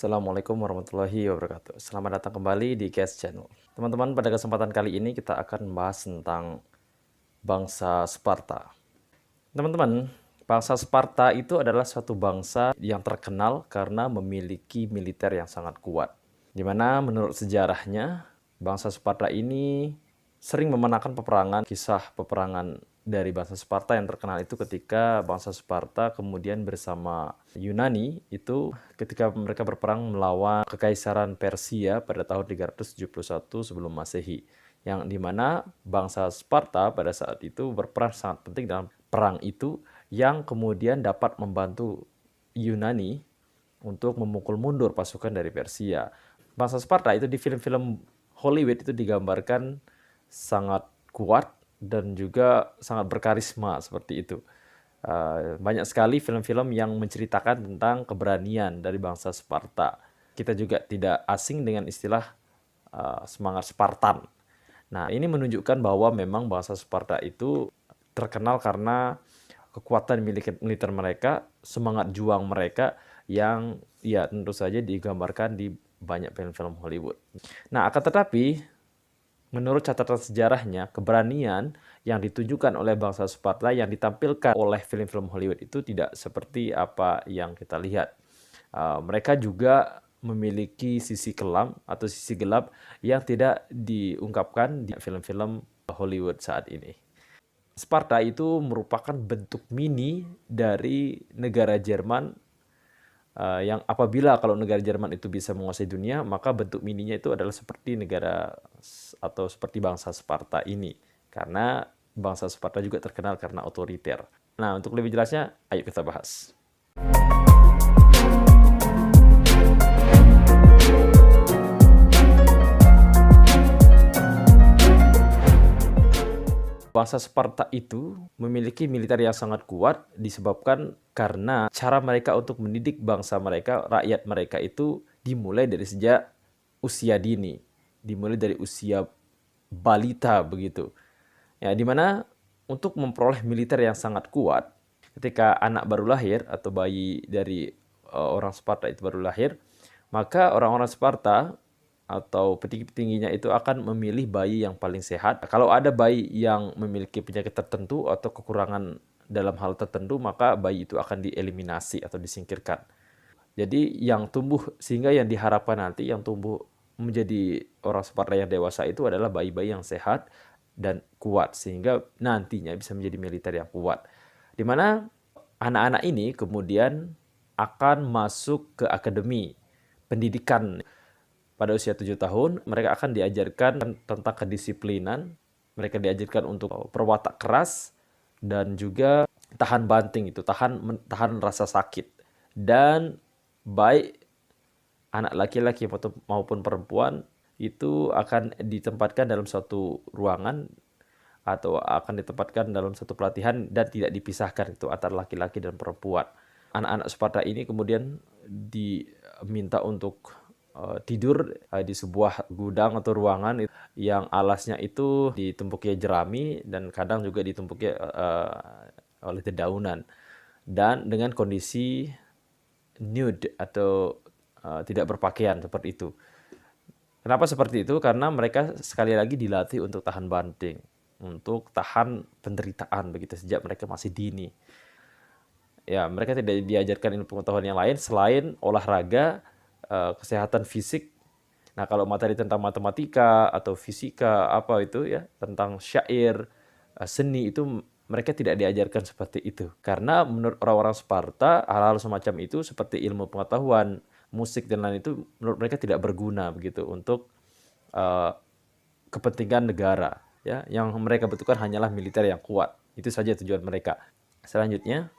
Assalamualaikum warahmatullahi wabarakatuh. Selamat datang kembali di Cast Channel. Teman-teman, pada kesempatan kali ini kita akan membahas tentang bangsa Sparta. Teman-teman, bangsa Sparta itu adalah suatu bangsa yang terkenal karena memiliki militer yang sangat kuat. Di mana menurut sejarahnya, bangsa Sparta ini sering memenangkan peperangan. Kisah peperangan dari bangsa Sparta yang terkenal itu ketika bangsa Sparta kemudian bersama Yunani itu ketika mereka berperang melawan Kekaisaran Persia pada tahun 371 sebelum Masehi, yang dimana bangsa Sparta pada saat itu berperan sangat penting dalam perang itu, yang kemudian dapat membantu Yunani untuk memukul mundur pasukan dari Persia. Bangsa Sparta itu di film-film Hollywood itu digambarkan sangat kuat dan juga sangat berkarisma seperti itu. Banyak sekali film-film yang menceritakan tentang keberanian dari bangsa Sparta. Kita juga tidak asing dengan istilah semangat Spartan. Nah, ini menunjukkan bahwa memang bangsa Sparta itu terkenal karena kekuatan militer mereka, semangat juang mereka yang ya tentu saja digambarkan di banyak film-film Hollywood. Nah, akan tetapi menurut catatan sejarahnya, keberanian yang ditunjukkan oleh bangsa Sparta yang ditampilkan oleh film-film Hollywood itu tidak seperti apa yang kita lihat. Mereka juga memiliki sisi kelam atau sisi gelap yang tidak diungkapkan di film-film Hollywood saat ini. Sparta itu merupakan bentuk mini dari negara Jerman, yang apabila kalau negara Jerman itu bisa menguasai dunia, maka bentuk mininya itu adalah seperti negara atau seperti bangsa Sparta ini. Karena bangsa Sparta juga terkenal karena otoriter. Nah, untuk lebih jelasnya, ayo kita bahas. Bangsa Sparta itu memiliki militer yang sangat kuat disebabkan karena cara mereka untuk mendidik bangsa mereka, rakyat mereka itu dimulai dari sejak usia dini, dimulai dari usia balita begitu. Ya, dimana untuk memperoleh militer yang sangat kuat, ketika anak baru lahir atau bayi dari orang Sparta itu baru lahir, maka orang-orang Sparta atau petinggi-petingginya itu akan memilih bayi yang paling sehat. Kalau ada bayi yang memiliki penyakit tertentu atau kekurangan dalam hal tertentu, maka bayi itu akan dieliminasi atau disingkirkan. Jadi yang tumbuh, sehingga yang diharapkan nanti yang tumbuh menjadi orang Sparta yang dewasa itu adalah bayi-bayi yang sehat dan kuat, sehingga nantinya bisa menjadi militer yang kuat. Di mana anak-anak ini kemudian akan masuk ke akademi pendidikan. Pada usia 7 tahun, mereka akan diajarkan tentang kedisiplinan, mereka diajarkan untuk berwatak keras, dan juga tahan banting, itu tahan rasa sakit. Dan baik anak laki-laki maupun perempuan itu akan ditempatkan dalam suatu ruangan atau akan ditempatkan dalam satu pelatihan dan tidak dipisahkan itu antara laki-laki dan perempuan. Anak-anak Sparta ini kemudian diminta untuk tidur di sebuah gudang atau ruangan yang alasnya itu ditumpuki jerami dan kadang juga ditumpuki oleh dedaunan, dan dengan kondisi nude atau tidak berpakaian seperti itu. Kenapa seperti itu? Karena mereka sekali lagi dilatih untuk tahan banting, untuk tahan penderitaan begitu sejak mereka masih dini. Ya, mereka tidak diajarkan ilmu pengetahuan yang lain selain olahraga, kesehatan fisik. Nah, kalau materi tentang matematika atau fisika apa itu ya, tentang syair, seni itu mereka tidak diajarkan seperti itu. Karena menurut orang-orang Sparta, hal-hal semacam itu seperti ilmu pengetahuan, musik dan lain itu menurut mereka tidak berguna begitu untuk kepentingan negara, ya. Yang mereka butuhkan hanyalah militer yang kuat. Itu saja tujuan mereka. Selanjutnya,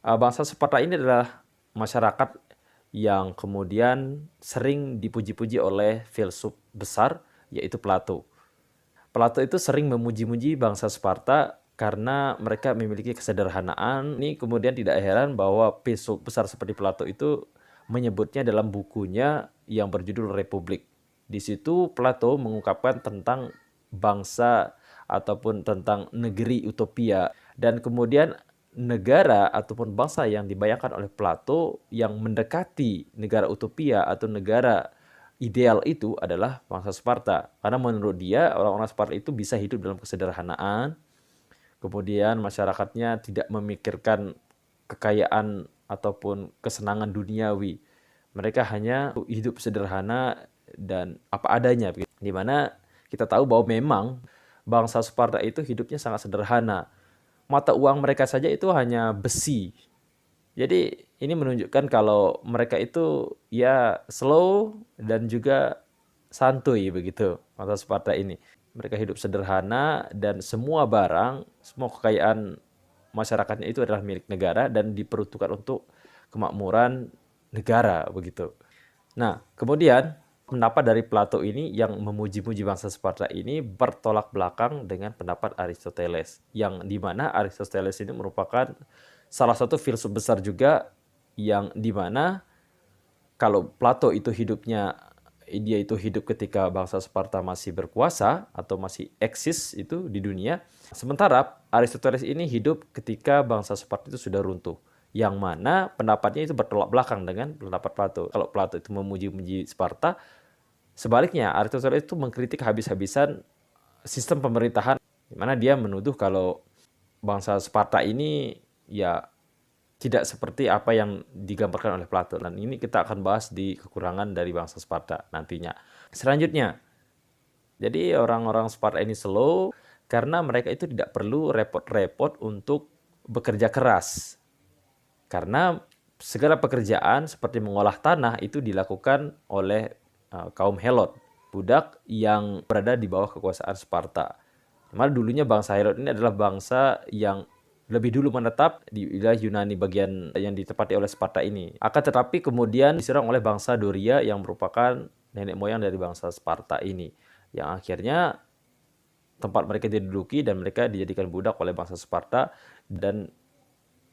bangsa Sparta ini adalah masyarakat yang kemudian sering dipuji-puji oleh filsuf besar, yaitu Plato. Plato itu sering memuji-muji bangsa Sparta karena mereka memiliki kesederhanaan. Ini kemudian tidak heran bahwa filsuf besar seperti Plato itu menyebutnya dalam bukunya yang berjudul Republik. Di situ Plato mengungkapkan tentang bangsa ataupun tentang negeri utopia, dan kemudian negara ataupun bangsa yang dibayangkan oleh Plato yang mendekati negara utopia atau negara ideal itu adalah bangsa Sparta. Karena menurut dia orang-orang Sparta itu bisa hidup dalam kesederhanaan, kemudian masyarakatnya tidak memikirkan kekayaan ataupun kesenangan duniawi. Mereka hanya hidup sederhana dan apa adanya. Di mana kita tahu bahwa memang bangsa Sparta itu hidupnya sangat sederhana. Mata uang mereka saja itu hanya besi. Jadi ini menunjukkan kalau mereka itu ya slow dan juga santuy begitu, bangsa Sparta ini. Mereka hidup sederhana dan semua barang, semua kekayaan masyarakatnya itu adalah milik negara dan diperuntukkan untuk kemakmuran negara begitu. Nah, kemudian pendapat dari Plato ini yang memuji-muji bangsa Sparta ini bertolak belakang dengan pendapat Aristoteles, yang dimana Aristoteles ini merupakan salah satu filsuf besar juga, yang dimana kalau Plato itu dia itu hidup ketika bangsa Sparta masih berkuasa atau masih eksis itu di dunia. Sementara Aristoteles ini hidup ketika bangsa Sparta itu sudah runtuh. Yang mana pendapatnya itu bertolak belakang dengan pendapat Plato. Kalau Plato itu memuji-muji Sparta, sebaliknya Aristoteles itu mengkritik habis-habisan sistem pemerintahan, di mana dia menuduh kalau bangsa Sparta ini ya tidak seperti apa yang digambarkan oleh Plato. Dan ini kita akan bahas di kekurangan dari bangsa Sparta nantinya. Selanjutnya, jadi orang-orang Sparta ini slow karena mereka itu tidak perlu repot-repot untuk bekerja keras. Karena segala pekerjaan seperti mengolah tanah itu dilakukan oleh kaum Helot, budak yang berada di bawah kekuasaan Sparta. Dimana dulunya bangsa Helot ini adalah bangsa yang lebih dulu menetap di wilayah Yunani bagian yang ditempati oleh Sparta ini. Akan tetapi kemudian diserang oleh bangsa Doria yang merupakan nenek moyang dari bangsa Sparta ini. Yang akhirnya tempat mereka diduduki dan mereka dijadikan budak oleh bangsa Sparta dan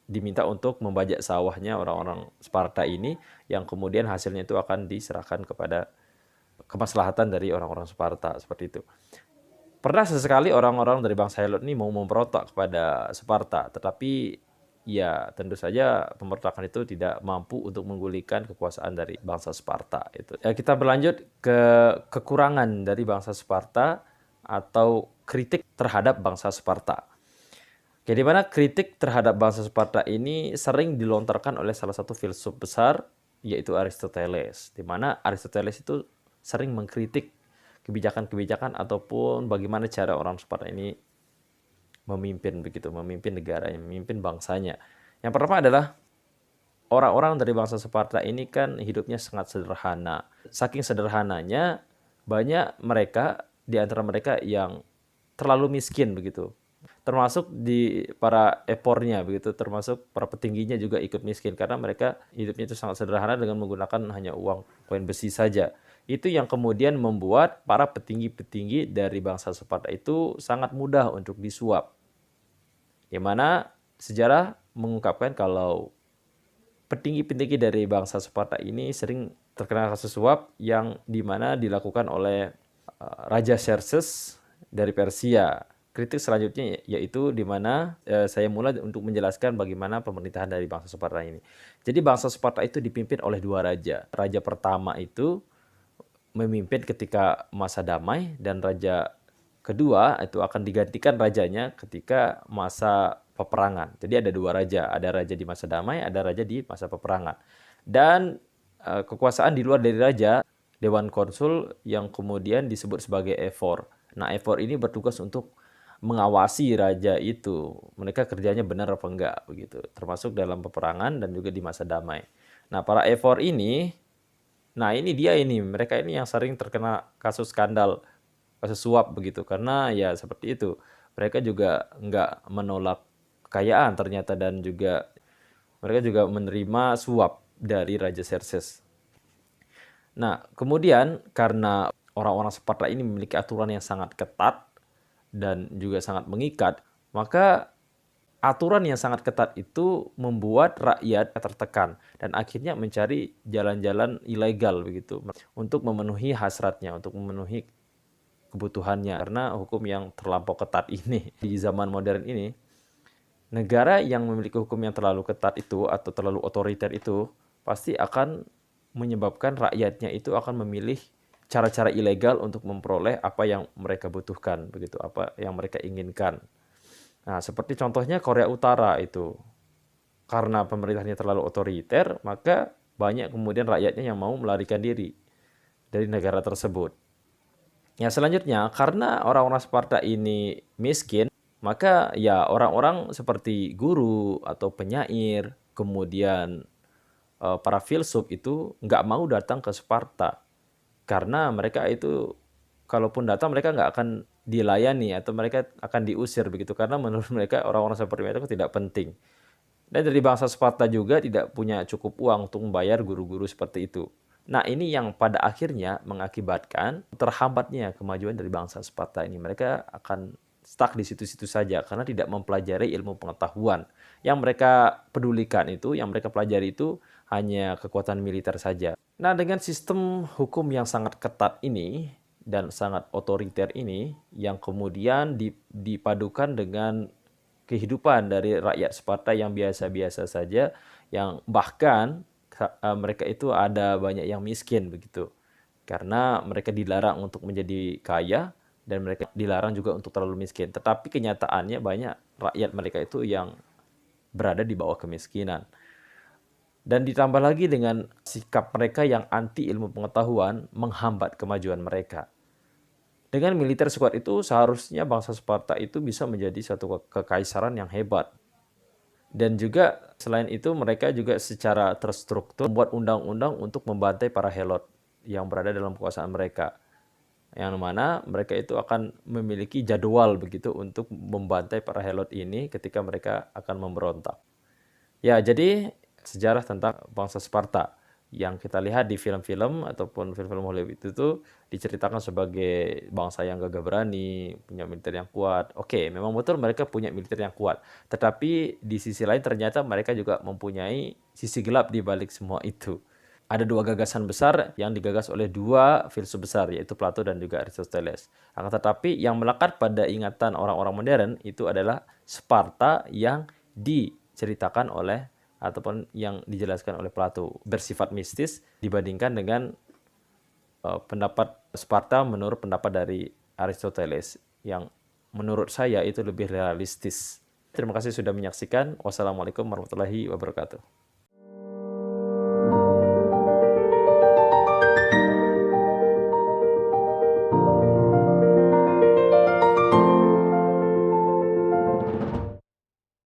diminta untuk membajak sawahnya orang-orang Sparta ini, yang kemudian hasilnya itu akan diserahkan kepada kemaslahatan dari orang-orang Sparta, seperti itu. Pernah sesekali orang-orang dari bangsa Helot ini mau memberontak kepada Sparta, tetapi ya tentu saja pemberontakan itu tidak mampu untuk menggulingkan kekuasaan dari bangsa Sparta. Kita berlanjut ke kekurangan dari bangsa Sparta atau kritik terhadap bangsa Sparta. Jadi mana kritik terhadap bangsa Sparta ini sering dilontarkan oleh salah satu filsuf besar, yaitu Aristoteles. Di mana Aristoteles itu sering mengkritik kebijakan-kebijakan ataupun bagaimana cara orang Sparta ini memimpin begitu, memimpin negaranya, memimpin bangsanya. Yang pertama adalah orang-orang dari bangsa Sparta ini kan hidupnya sangat sederhana. Saking sederhananya, banyak mereka di antara mereka yang terlalu miskin begitu. Termasuk di para epornya begitu, termasuk para petingginya juga ikut miskin karena mereka hidupnya itu sangat sederhana dengan menggunakan hanya uang koin besi saja. Itu yang kemudian membuat para petinggi-petinggi dari bangsa Sparta itu sangat mudah untuk disuap. Di mana sejarah mengungkapkan kalau petinggi-petinggi dari bangsa Sparta ini sering terkena kasus suap yang dimana dilakukan oleh Raja Xerxes dari Persia. Kritik selanjutnya yaitu di mana saya mulai untuk menjelaskan bagaimana pemerintahan dari bangsa Sparta ini. Jadi bangsa Sparta itu dipimpin oleh dua raja. Raja pertama itu memimpin ketika masa damai dan raja kedua itu akan digantikan rajanya ketika masa peperangan. Jadi ada dua raja, ada raja di masa damai, ada raja di masa peperangan. Dan kekuasaan di luar dari raja, Dewan Konsul yang kemudian disebut sebagai Ephor. Nah, Ephor ini bertugas untuk mengawasi raja itu. Mereka kerjanya benar apa enggak begitu, termasuk dalam peperangan dan juga di masa damai. Nah, para Ephor ini mereka ini yang sering terkena kasus skandal, kasus suap begitu. Karena ya seperti itu, mereka juga nggak menolak kekayaan ternyata dan juga mereka juga menerima suap dari Raja Xerxes. Nah, kemudian karena orang-orang Sparta ini memiliki aturan yang sangat ketat dan juga sangat mengikat, maka aturan yang sangat ketat itu membuat rakyat tertekan dan akhirnya mencari jalan-jalan ilegal begitu untuk memenuhi hasratnya, untuk memenuhi kebutuhannya. Karena hukum yang terlampau ketat ini di zaman modern ini Negara yang memiliki hukum yang terlalu ketat itu atau terlalu otoriter itu pasti akan menyebabkan rakyatnya itu akan memilih cara-cara ilegal untuk memperoleh apa yang mereka butuhkan, begitu, apa yang mereka inginkan. Nah, seperti contohnya Korea Utara itu. Karena pemerintahnya terlalu otoriter, maka banyak kemudian rakyatnya yang mau melarikan diri dari negara tersebut. Ya, selanjutnya, karena orang-orang Sparta ini miskin, maka ya orang-orang seperti guru atau penyair, kemudian para filsuf itu nggak mau datang ke Sparta. Karena mereka itu, kalaupun datang mereka nggak akan dilayani atau mereka akan diusir begitu. Karena menurut mereka orang-orang seperti mereka itu tidak penting. Dan dari bangsa Sparta juga tidak punya cukup uang untuk membayar guru-guru seperti itu. Nah, ini yang pada akhirnya mengakibatkan terhambatnya kemajuan dari bangsa Sparta ini. Mereka akan stuck di situ-situ saja karena tidak mempelajari ilmu pengetahuan. Yang mereka pedulikan itu, yang mereka pelajari itu hanya kekuatan militer saja. Nah, dengan sistem hukum yang sangat ketat ini dan sangat otoriter ini, yang kemudian dipadukan dengan kehidupan dari rakyat Sparta yang biasa-biasa saja, yang bahkan mereka itu ada banyak yang miskin begitu. Karena mereka dilarang untuk menjadi kaya dan mereka dilarang juga untuk terlalu miskin. Tetapi kenyataannya banyak rakyat mereka itu yang berada di bawah kemiskinan. Dan ditambah lagi dengan sikap mereka yang anti ilmu pengetahuan menghambat kemajuan mereka. Dengan militer sekuat itu, seharusnya bangsa Sparta itu bisa menjadi satu kekaisaran yang hebat. Dan juga selain itu mereka juga secara terstruktur membuat undang-undang untuk membantai para helot yang berada dalam kekuasaan mereka. Yang mana mereka itu akan memiliki jadwal begitu untuk membantai para helot ini ketika mereka akan memberontak. Ya, jadi sejarah tentang bangsa Sparta yang kita lihat di film-film ataupun film-film Hollywood itu tuh diceritakan sebagai bangsa yang gagah berani, punya militer yang kuat. Oke, memang betul mereka punya militer yang kuat. Tetapi di sisi lain ternyata mereka juga mempunyai sisi gelap di balik semua itu. Ada dua gagasan besar yang digagas oleh dua filsuf besar, yaitu Plato dan juga Aristoteles. Akan tetapi yang melekat pada ingatan orang-orang modern itu adalah Sparta yang diceritakan oleh ataupun yang dijelaskan oleh Plato, bersifat mistis dibandingkan dengan pendapat Sparta menurut pendapat dari Aristoteles yang menurut saya itu lebih realistis. Terima kasih sudah menyaksikan. Wassalamualaikum warahmatullahi wabarakatuh.